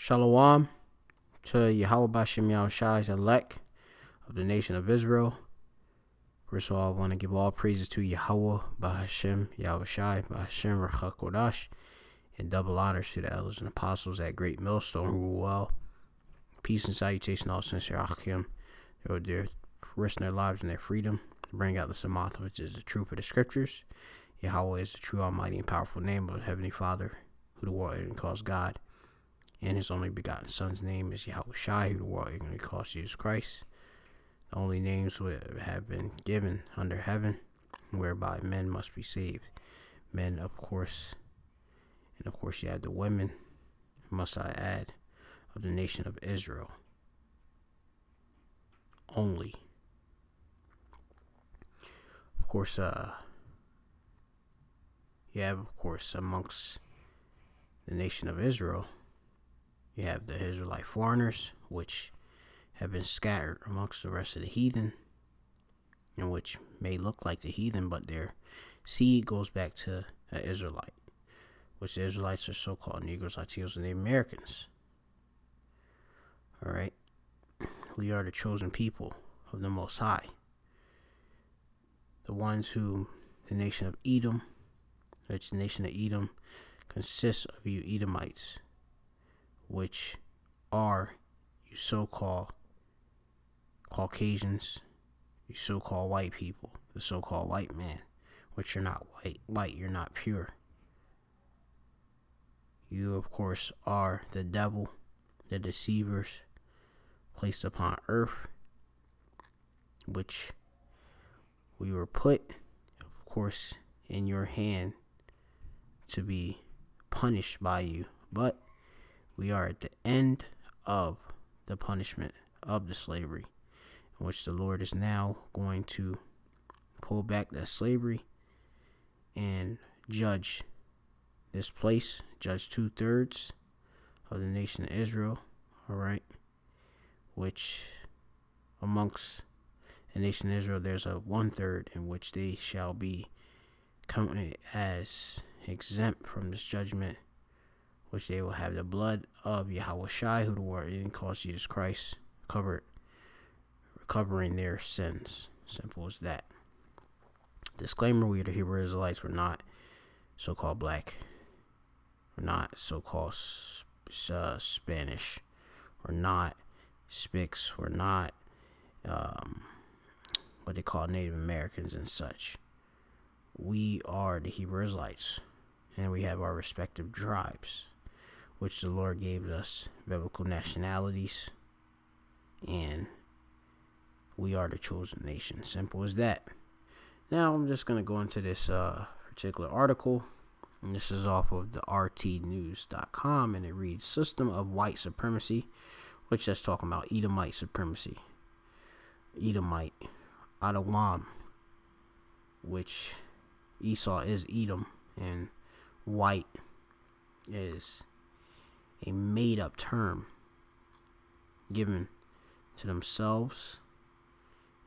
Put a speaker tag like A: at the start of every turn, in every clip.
A: Shalom to Yahweh Bashem Yahushai's elect of the nation of Israel. First of all, I want to give all praises to Yahweh Bashem Yahushai Bashem Rechakodash, and double honors to the elders and apostles at Great Millstone who rule well. Peace and salutation all sincere Achim. They're risking their lives and their freedom to bring out the Samath, which is the truth of the scriptures. Yahweh is the true, almighty, and powerful name of the Heavenly Father, who the world ignorantly calls God. And his only begotten Son's name is Yahushai, who the world ignorantly calls Jesus Christ. The only names that have been given under heaven, whereby men must be saved. Men, of course, and of course you have the women, must I add, of the nation of Israel. Only. Of course, you have, of course, amongst the nation of Israel, you have the Israelite foreigners, which have been scattered amongst the rest of the heathen, and which may look like the heathen, but their seed goes back to an Israelite, which the Israelites are so-called Negroes, Latinos, and Native Americans. Alright? We are the chosen people of the Most High. The ones who the nation of Edom, which the nation of Edom consists of you Edomites, which are you so-called Caucasians, you so-called white people, the so-called white man, which you're not white, you're not pure. You, of course, are the devil, the deceivers placed upon earth, which we were put, of course, in your hand to be punished by you. But we are at the end of the punishment of the slavery, in which the Lord is now going to pull back that slavery and judge this place, judge 2/3 of the nation of Israel, alright, which amongst the nation of Israel there's a 1/3 in which they shall be counted as exempt from this judgment, which they will have the blood of Yahushai, who the world even calls Jesus Christ, recovering their sins. Simple as that. Disclaimer: we, the Hebrew Israelites, were not so-called black. We're not so-called Spanish. We're not Spics. We're not what they call Native Americans and such. We are the Hebrew Israelites, and we have our respective tribes, which the Lord gave us biblical nationalities, and we are the chosen nation. Simple as that. Now I'm just going to go into this particular article, and this is off of the rtnews.com, and it reads, System of White Supremacy, which that's talking about Edomite supremacy. Edomite, Adawam, which Esau is Edom, and white is a made-up term given to themselves,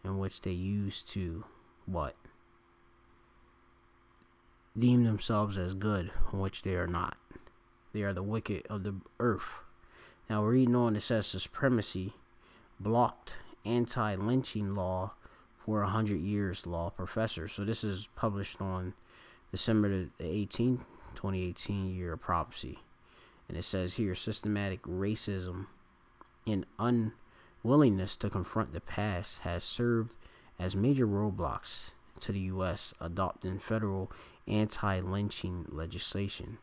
A: in which they use to what? Deem themselves as good, in which they are not. They are the wicked of the earth. Now we're reading on, it says Supremacy blocked anti-lynching law for 100 years, law professor. So this is published on December the 18th, 2018, year of prophecy. And it says here, systematic racism and unwillingness to confront the past has served as major roadblocks to the U.S. adopting federal anti-lynching legislation,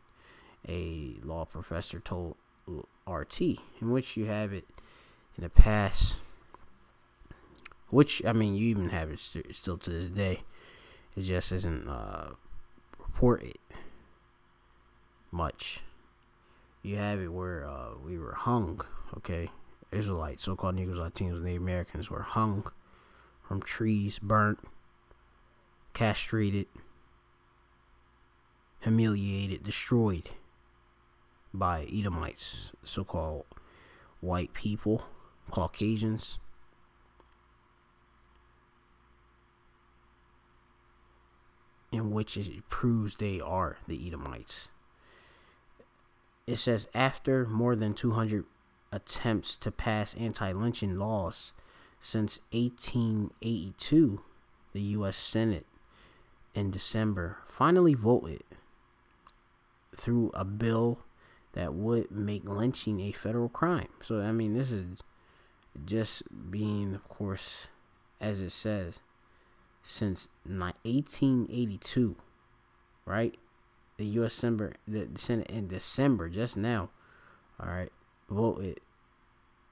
A: a law professor told RT, in which you have it in the past, which, I mean, you even have it still to this day. It just isn't reported much. You have it where we were hung, okay? Israelites, so-called Negroes, Latinos, and Native Americans were hung from trees, burnt, castrated, humiliated, destroyed by Edomites, so-called white people, Caucasians. In which it proves they are the Edomites. it says after more than 200 attempts to pass anti-lynching laws since 1882, the U.S. Senate in December finally voted through a bill that would make lynching a federal crime. So, I mean, this is just being, of course, as it says, since 1882, right? The U.S. Senate in December, just now, all right, voted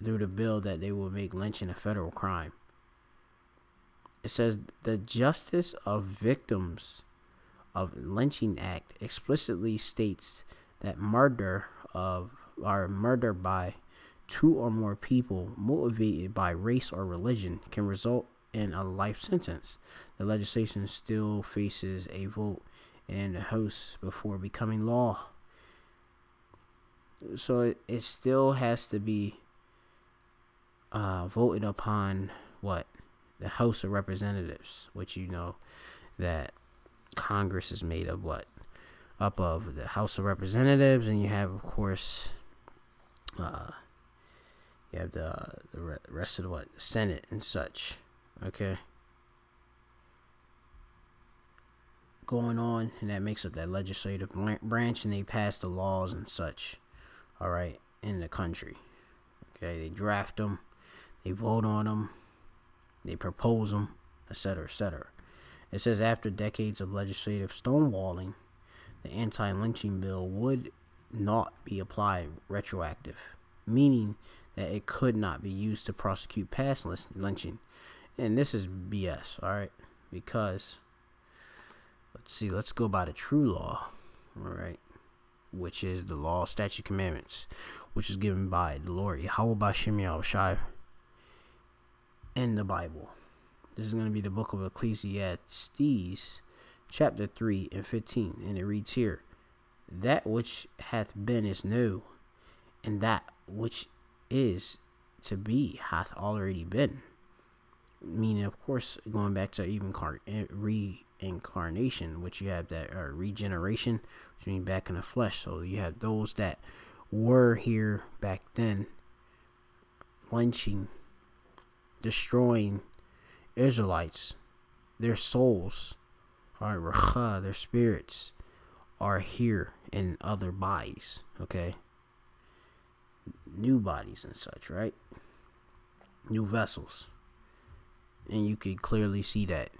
A: through the bill that they will make lynching a federal crime. It says the Justice of Victims of Lynching Act explicitly states that murder by two or more people motivated by race or religion can result in a life sentence. The legislation still faces a vote in the House before becoming law. So it still has to be voted upon what? The House of Representatives, which you know that Congress is made of what? Up of the House of Representatives, and you have, of course, you have the rest of the Senate and such. Okay, going on, and that makes up that legislative branch, and they pass the laws and such. All right, in the country. Okay, they draft them, they vote on them, they propose them, etc., etc. It says after decades of legislative stonewalling, the anti-lynching bill would not be applied retroactive, meaning that it could not be used to prosecute past lynching. And this is BS, all right? Because, let's go by the true law, all right? Which is the law, statute, commandments, which is given by the Lord Yahweh B'Shem Yahushai in the Bible. This is going to be the book of Ecclesiastes, chapter 3 and 15, and it reads here, that which hath been is new, and that which is to be hath already been. Meaning, of course, going back to even reincarnation, which you have that regeneration, which means back in the flesh. So you have those that were here back then, lynching, destroying Israelites, their souls, all right, their spirits are here in other bodies, okay, new bodies and such, right, new vessels, and you can clearly see that.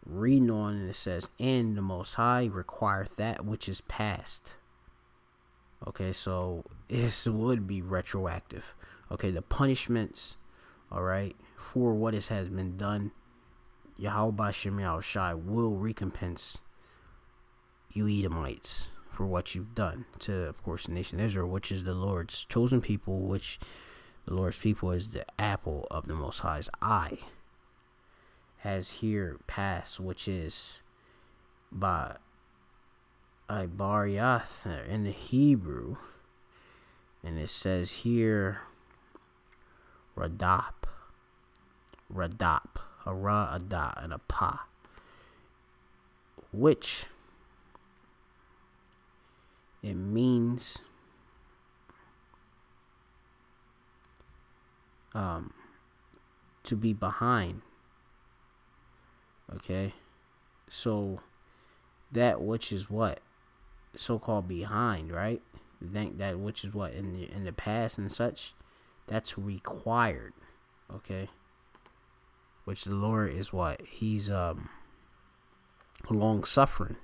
A: Reading on, and it says, and the Most High requireth that which is past. Okay, so this would be retroactive. Okay, the punishments, all right, for what has been done, Yahweh B'Shem Yahushai will recompense you Edomites for what you've done to, of course, the nation of Israel, which is the Lord's chosen people, which the Lord's people is the apple of the Most High's eye, has here passed, which is by Ibariath in the Hebrew, and it says here Radap, a ra, a da, and a pa, which it means to be behind. Okay, so that which is what so-called behind, right? Think that which is what in the past and such, that's required. Okay, which the Lord is what? He's long suffering.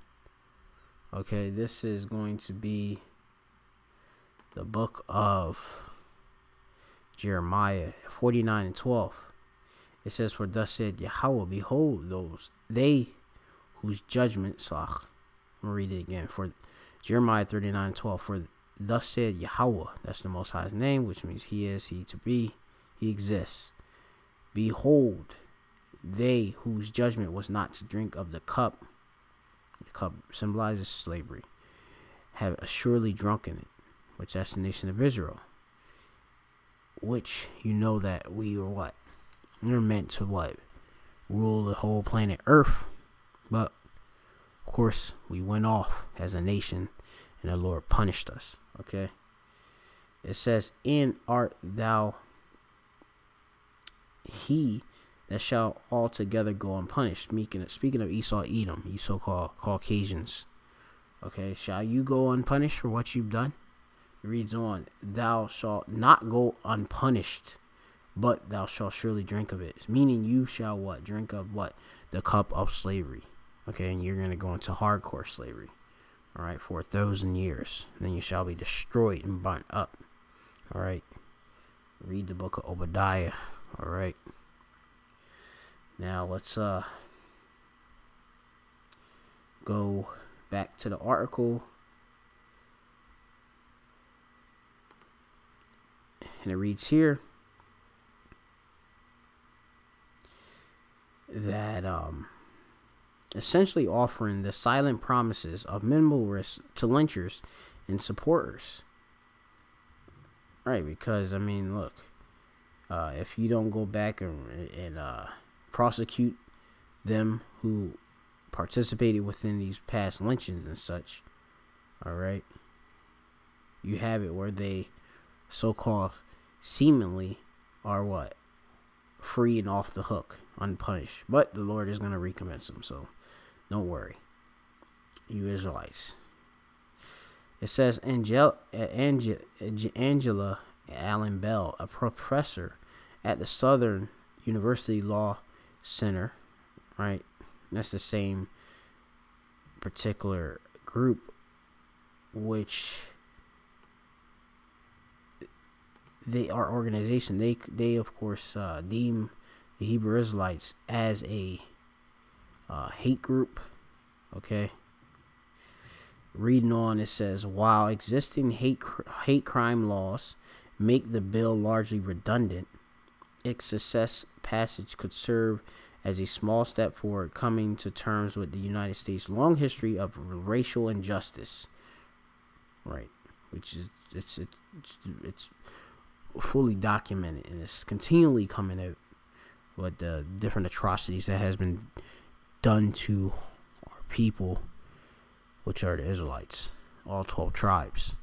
A: Okay, this is going to be the book of Jeremiah 49 and 12. It says, for thus said Yahweh, behold they whose judgment, I'm going to read it again, for Jeremiah 39 and 12, for thus said Yahweh, that's the Most High's name, which means he is, he to be, he exists. Behold, they whose judgment was not to drink of the cup symbolizes slavery, have assuredly drunken it, which that's the nation of Israel, which you know that we are what? We're meant to what? Rule the whole planet Earth. But of course we went off as a nation and the Lord punished us. Okay. It says, "And art thou he that shall altogether go unpunished?" Speaking of Esau, Edom, you so-called Caucasians. Okay, shall you go unpunished for what you've done? It reads on, "Thou shalt not go unpunished, but thou shalt surely drink of it." Meaning you shall what? Drink of what? The cup of slavery. Okay, and you're going to go into hardcore slavery. All right, for 1,000 years. And then you shall be destroyed and burnt up. All right. Read the book of Obadiah. All right. Now let's go back to the article. And it reads here that essentially offering the silent promises of minimal risk to lynchers and supporters. Right, because I mean, look, if you don't go back and prosecute them who participated within these past lynchings and such, all right, you have it where they so-called seemingly are what? Free and off the hook, unpunished. But the Lord is going to recommence them, so don't worry, you Israelites. It says Angela Allen Bell, a professor at the Southern University Law Center, right? That's the same particular group, which they are organization. They of course deem the Hebrew Israelites as a hate group. Okay. Reading on, it says, while existing hate crime laws make the bill largely redundant, its success passage could serve as a small step forward coming to terms with the United States' long history of racial injustice. Right, which is it's fully documented, and it's continually coming out with the different atrocities that has been done to our people, which are the Israelites, all 12 tribes.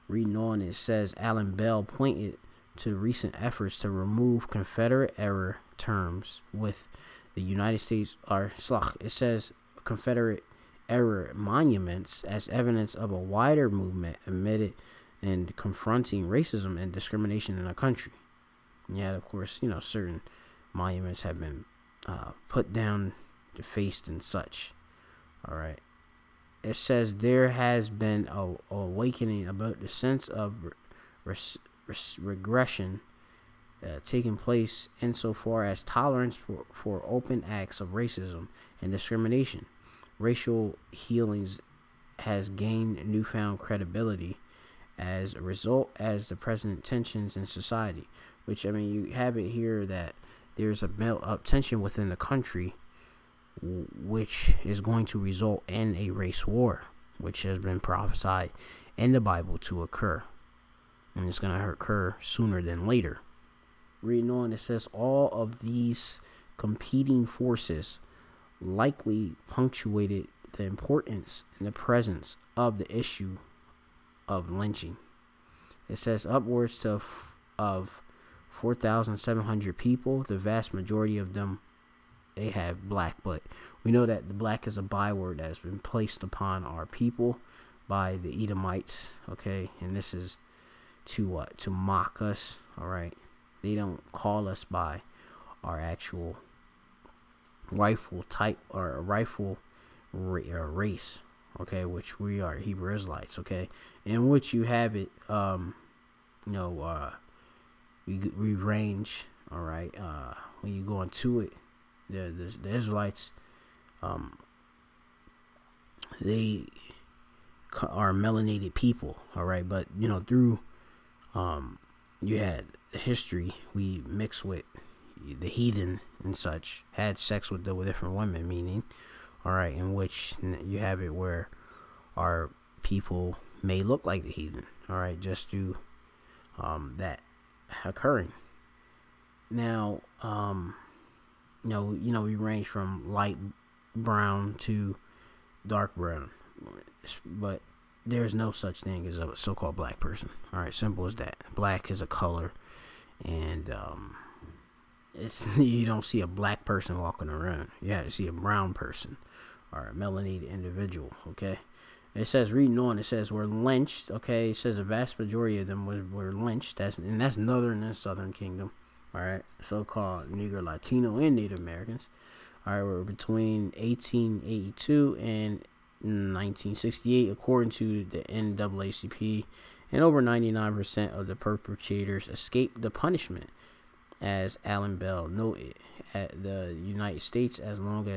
A: Reading on, it says Alan Bell pointed to recent efforts to remove Confederate era terms with the United States, it says Confederate era monuments as evidence of a wider movement amid and confronting racism and discrimination in our country. Yeah, of course, you know, certain monuments have been put down, defaced, and such. All right. It says there has been a awakening about the sense of regression taking place insofar as tolerance for open acts of racism and discrimination. Racial healings has gained newfound credibility as a result as the present tensions in society, which, I mean, you have it here that there's a built-up tension within the country, which is going to result in a race war, which has been prophesied in the Bible to occur, and it's going to occur sooner than later. Reading on, it says all of these competing forces likely punctuated the importance and the presence of the issue of lynching. It says upwards of 4,700 people, the vast majority of them, they have black, but we know that the black is a byword that has been placed upon our people by the Edomites, okay? And this is to what? To mock us, all right? They don't call us by our actual rightful type or rightful race, okay? Which we are Hebrew Israelites, okay? In which you have it, we range, all right? When you go into it, the Israelites, they are melanated people, all right? But you know, through you had the history, we mix with the heathen and such, had sex with different women, meaning, all right, in which you have it where our people may look like the heathen, all right, just through that occurring. Now, we range from light brown to dark brown, but there's no such thing as a so-called black person. All right, simple as that. Black is a color, and it's you don't see a black person walking around. You see a brown person or a melanated individual. Okay. It says, reading on, it says, were lynched. Okay, it says a vast majority of them were lynched. That's northern and southern kingdom. All right, so-called Negro, Latino, and Native Americans. All right, were between 1882 and 1968, according to the NAACP, and over 99% of the perpetrators escaped the punishment, as Alan Bell noted. At the United States, as long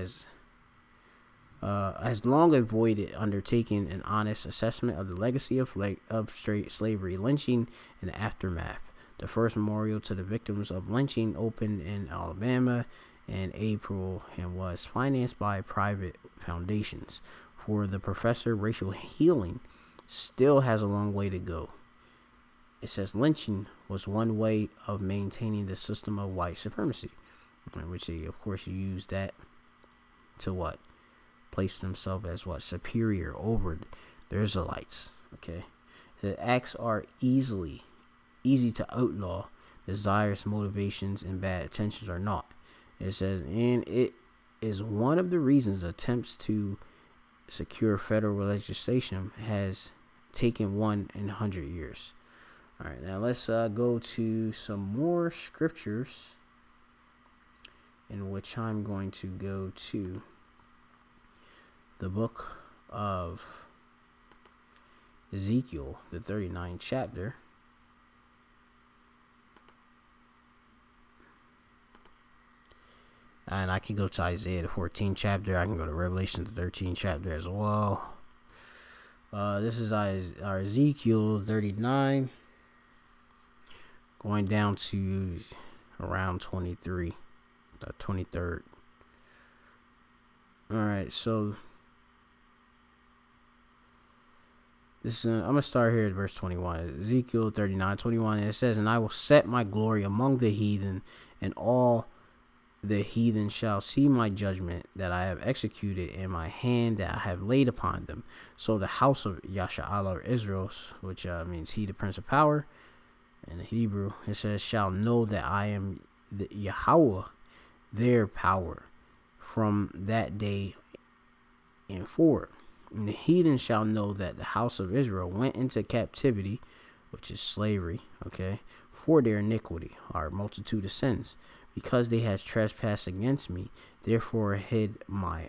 A: avoided undertaking an honest assessment of the legacy of straight slavery, lynching, and the aftermath. The first memorial to the victims of lynching opened in Alabama in April and was financed by private foundations. For the professor, racial healing still has a long way to go. It says lynching was one way of maintaining the system of white supremacy, which they, of course, you use that to what? Place themselves as what? Superior over the Israelites. Okay, the acts are easy to outlaw. Desires, motivations, and bad intentions are not. It says, and it is one of the reasons attempts to secure federal legislation has taken 100 years. All right, now let's go to some more scriptures, in which I'm going to go to the book of Ezekiel, the 39th chapter. And I can go to Isaiah, the 14th chapter. I can go to Revelation, the 13th chapter as well. This is our Ezekiel 39, going down to around 23, the 23rd. All right, so this I'm going to start here at verse 21. Ezekiel 39:21. It says, and I will set my glory among the heathen, and all the heathen shall see my judgment that I have executed in my hand that I have laid upon them. So the house of Yasha'Allah, or Israel, which means he, the Prince of Power, in the Hebrew, it says, shall know that I am the Yahweh, their power, from that day and forward. And the heathen shall know that the house of Israel went into captivity, which is slavery, okay, for their iniquity, or multitude of sins, because they had trespassed against me. Therefore hid my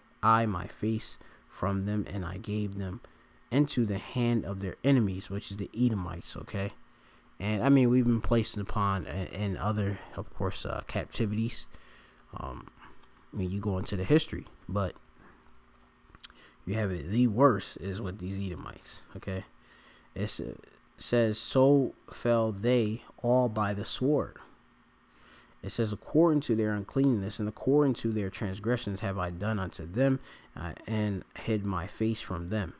A: face from them, and I gave them into the hand of their enemies, which is the Edomites, okay? And I mean, we've been placed upon in other, of course, captivities when you go into the history, but you have it. The worst is with these Edomites, okay? It says, so fell they all by the sword. It says, according to their uncleanness and according to their transgressions have I done unto them, and hid my face from them.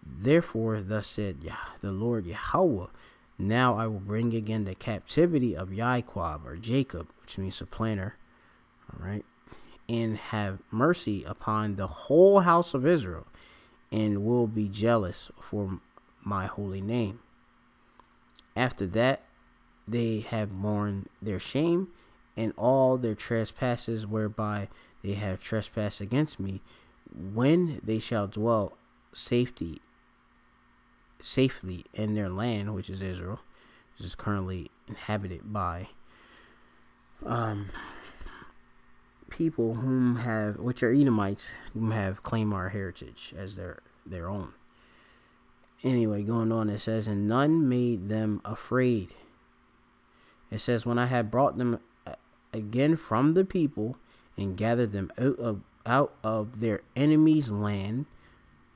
A: Therefore, thus said the Lord Yahweh, now I will bring again the captivity of Yaquab, or Jacob, which means supplanter, all right, and have mercy upon the whole house of Israel, and will be jealous for my holy name. After that, they have borne their shame and all their trespasses whereby they have trespassed against me, when they shall dwell safely in their land, which is Israel, which is currently inhabited by people which are Edomites, whom have claimed our heritage as their own. Anyway, going on, it says, and none made them afraid. It says, when I had brought them again from the people and gathered them out of their enemies' land,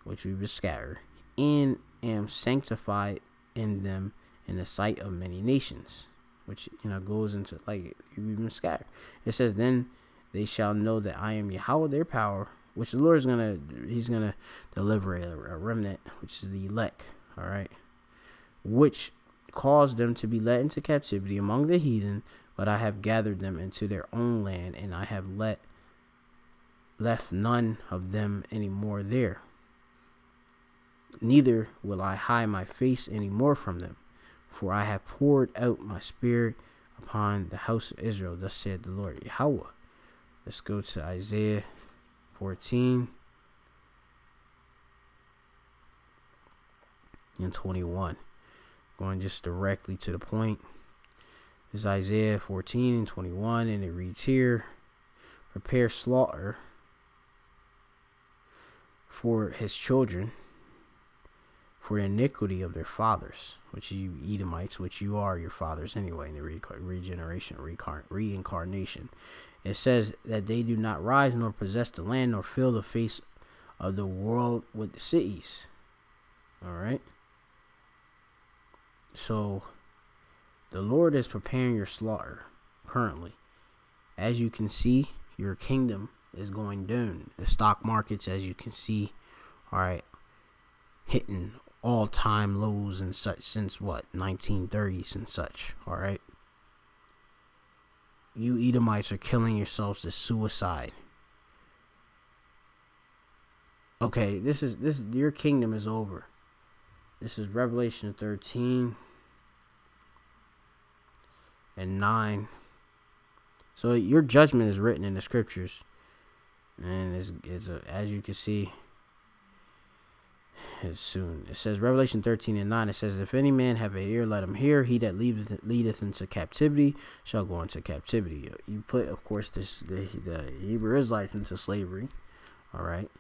A: which we were scattered, and am sanctified in them in the sight of many nations, which goes into like we've been scattered. It says, then they shall know that I am Yahweh, their power, which the Lord is he's gonna deliver a remnant, which is the elect, all right, which caused them to be led into captivity among the heathen, but I have gathered them into their own land, and I have left none of them any more there. neither will I hide my face any more from them, for I have poured out my spirit upon the house of Israel. Thus said the Lord Yahweh. Let's go to Isaiah 14 and 21. Going just directly to the point. It's Isaiah 14 and 21, and it reads here, prepare slaughter for his children, for the iniquity of their fathers, which you Edomites, which you are your fathers anyway, in the reincarnation. It says that they do not rise nor possess the land nor fill the face of the world with the cities. All right. So the Lord is preparing your slaughter currently. As you can see, your kingdom is going down. The stock markets, as you can see, all right, hitting all-time lows and such since what, 1930s and such. All right, you Edomites are killing yourselves to suicide. Okay, this your kingdom is over. This is Revelation 13 and 9. So your judgment is written in the scriptures, and as you can see, it's soon. It says Revelation 13 and 9. It says, if any man have an ear, let him hear. He that leadeth into captivity shall go into captivity. You put, of course, the Hebrew Israelites into slavery. All right,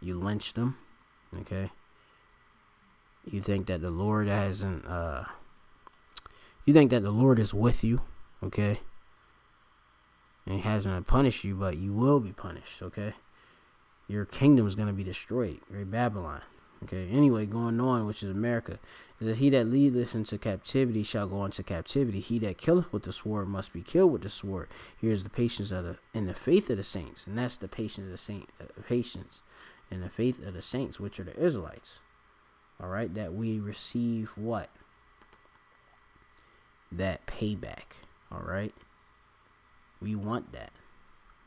A: you lynched them. Okay. You think that the Lord hasn't, you think that the Lord is with you, okay? And he hasn't punished you, but you will be punished, okay? Your kingdom is going to be destroyed, Great Babylon, okay? Anyway, going on, which is America, is that he that leadeth into captivity shall go into captivity. He that killeth with the sword must be killed with the sword. Here's the patience of and the faith of the saints, and that's the patience of the patience and the faith of the saints, which are the Israelites. All right, that we receive what? That payback. All right, we want that.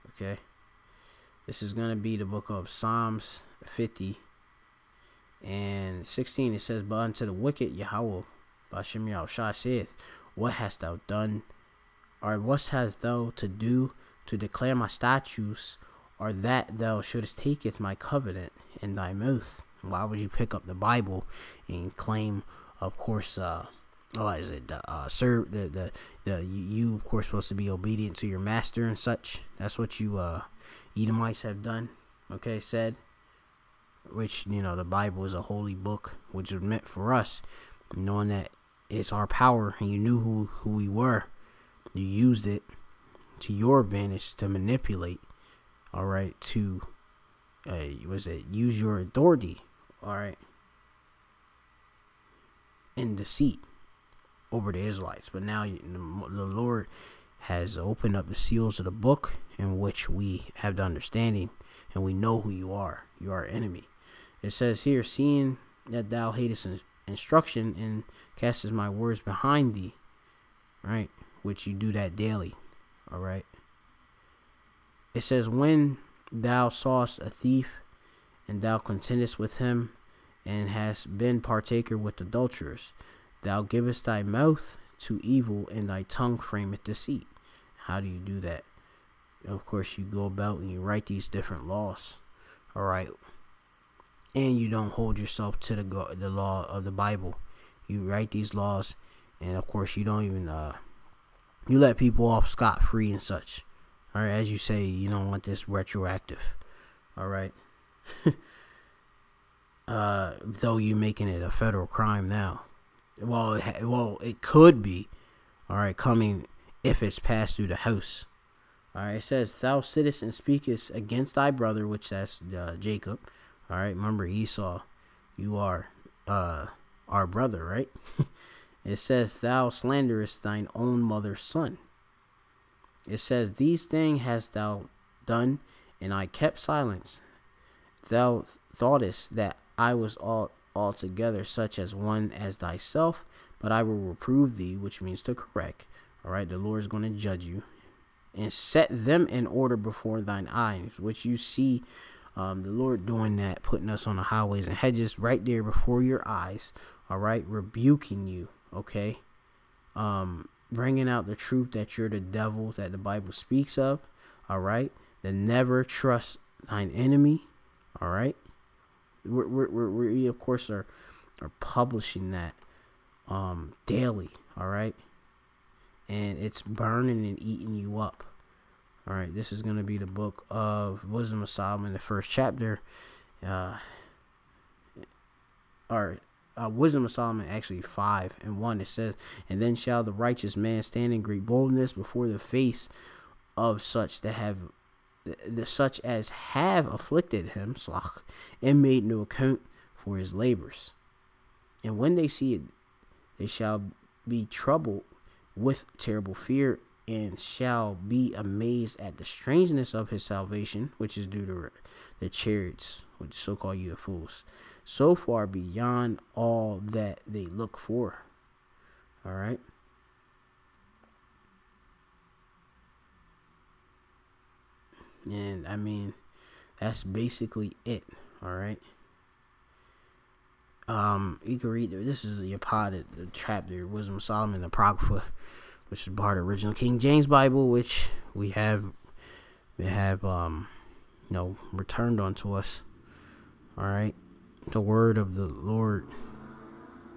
A: Okay, this is going to be the book of Psalms 50 and 16. It says, but unto the wicked Yahweh Bashem Yahushua saith, what hast thou done, or what hast thou to do to declare my statutes, or that thou shouldest taketh my covenant in thy mouth? Why would you pick up the Bible and claim, of course, you of course supposed to be obedient to your master and such? That's what you Edomites have done. Okay, said, which, you know, the Bible is a holy book, which is meant for us, knowing that it's our power, and you knew who we were. You used it to your advantage to manipulate. All right, to use your authority. All right, in deceit over the Israelites. But now the Lord has opened up the seals of the book, in which we have the understanding, and we know who you are. You are our enemy. It says here, seeing that thou hatest instruction and castest my words behind thee, right, which you do that daily. All right, it says, when thou sawest a thief, and thou contendest with him, and hast been partaker with adulterers, thou givest thy mouth to evil, and thy tongue frameth deceit. How do you do that? Of course, you go about and you write these different laws. All right, and you don't hold yourself to the law of the Bible. You write these laws, and of course, you don't even you let people off scot-free and such. All right, as you say, you don't want this retroactive. All right. Though you're making it a federal crime now. Well, it could be. All right, coming if it's passed through the House. All right, it says, thou sittest and speakest against thy brother, which that's Jacob. All right, remember Esau, you are our brother, right? It says, thou slanderest thine own mother's son. It says, these things hast thou done, and I kept silence. Thou thoughtest that I was altogether such as one as thyself, but I will reprove thee, which means to correct. All right, the Lord is going to judge you, and set them in order before thine eyes, which you see The Lord doing that, putting us on the highways and hedges right there before your eyes, all right, rebuking you, okay, bringing out the truth that you're the devil that the Bible speaks of, all right, that never trust thine enemy, all right. We of course are publishing that daily, all right, and it's burning and eating you up. All right, this is going to be the book of Wisdom of Solomon, the first chapter, Wisdom of Solomon, actually 5:1. It says, "And then shall the righteous man stand in great boldness before the face of such as have afflicted him, and made no account for his labors. And when they see it, they shall be troubled with terrible fear, and shall be amazed at the strangeness of his salvation, which is due to the chariots, which so-called you fools, so far beyond all that they look for." All right. And I mean, that's basically it. All right. You can read, this is the chapter, Wisdom of Solomon, the Apocrypha, which is part of the original King James Bible, which we have returned unto us. All right, the word of the Lord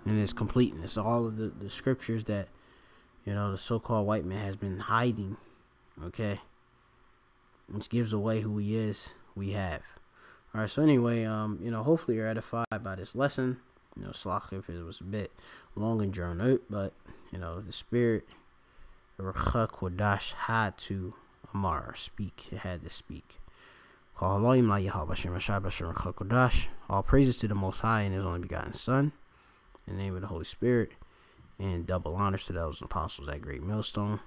A: in its completeness, all of the scriptures that the so-called white man has been hiding. Okay, which gives away who he is. We have. All right. So anyway, hopefully you're edified by this lesson. Slach if it was a bit long and drawn out, but the Spirit, the Ruach Kodash, had to speak. It had to speak. All praises to the Most High and His only begotten Son, in the name of the Holy Spirit, and double honors to those apostles at Great Millstone.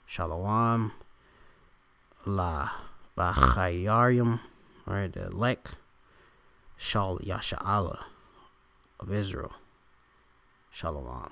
A: Shalom la Bachayarium, all right, the elect, Shal Yasha'Allah of Israel. Shalom.